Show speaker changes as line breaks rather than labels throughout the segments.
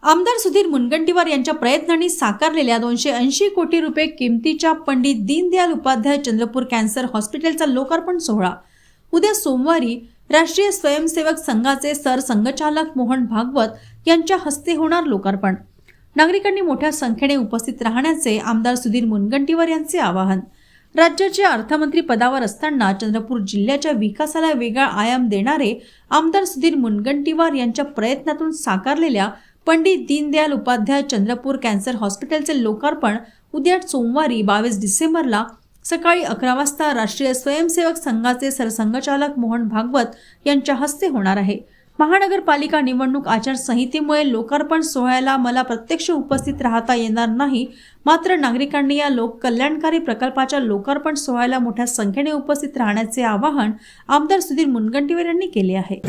आमदार सुधीर मुनगंटीवार यांच्या प्रयत्नांनी साकारलेल्या 280 कोटी रुपये किमतीच्या पंडित दीनदयाल उपाध्याय चंद्रपूर कॅन्सर हॉस्पिटलचा लोकार्पण सोहळा उद्या सोमवारी राष्ट्रीय स्वयंसेवक संघाचे सरसंघचालक मोहन भागवत यांच्या हस्ते होणार लोकार्पण। नागरिकांनी मोठ्या संख्येने उपस्थित राहण्याचे आमदार सुधीर मुनगंटीवार यांचे आवाहन। राज्याचे अर्थमंत्री पदावर असताना चंद्रपूर जिल्ह्याच्या विकासाला वेगळा आयाम देणारे आमदार सुधीर मुनगंटीवार यांच्या प्रयत्नातून साकारलेल्या पंडित दीनदयाल उपाध्याय चंद्रपूर कॅन्सर हॉस्पिटलचे लोकार्पण उद्या सोमवारी 22 डिसेंबरला सकाळी 11 वाजता राष्ट्रीय स्वयंसेवक संघाचे सरसंघचालक मोहन भागवत यांच्या हस्ते होणार आहे। महानगरपालिका निवडणूक आचारसंहितेमुळे लोकार्पण सोहळ्याला मला प्रत्यक्ष उपस्थित राहता येणार नाही, मात्र नागरिकांनी या लोक कल्याणकारी प्रकल्पाच्या लोकार्पण सोहळ्याला मोठ्या संख्येने उपस्थित राहण्याचे आवाहन आमदार सुधीर मुनगंटीवार यांनी केले आहे।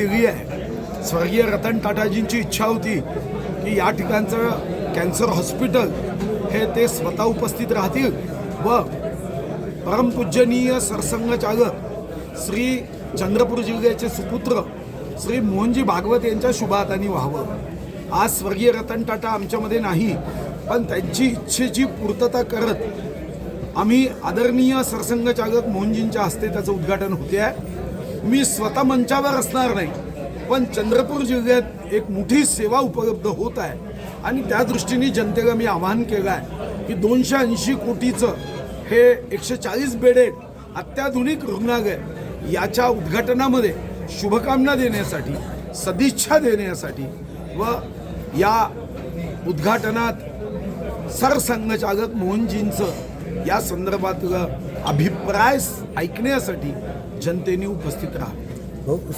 स्वर्गीय रतन टाटाजींची इच्छा होती की या ठिकाणचं कॅन्सर हॉस्पिटल हे ते स्वतः उपस्थित राहतील व परमपूजनीय सरसंघचालक श्री चंद्रपूर जिल्ह्याचे सुपुत्र श्री मोहनजी भागवत यांच्या शुभहाताने व्हावं। आज स्वर्गीय रतन टाटा आमच्यामध्ये नाही, पण त्यांची इच्छेची पूर्तता करत आम्ही आदरणीय सरसंघचालक मोहनजींच्या हस्ते त्याचं उद्घाटन होते आहे। मी स्वतः मंचावर असणार नाही, पण चंद्रपूर जिल्ह्यात एक मोठी सेवा उपलब्ध होत आहे आणि त्या दृष्टीने जनतेला मी आवाहन केलं आहे की 280 कोटीचं हे 140 बेडेड अत्याधुनिक रुग्णालय याच्या उद्घाटनामध्ये शुभकामना देण्यासाठी, सदिच्छा देण्यासाठी व या उद्घाटनात सरसंघचालक मोहनजींचं या संदर्भातलं अभिप्राय ऐकण्यासाठी जनतेने उपस्थित राहावे।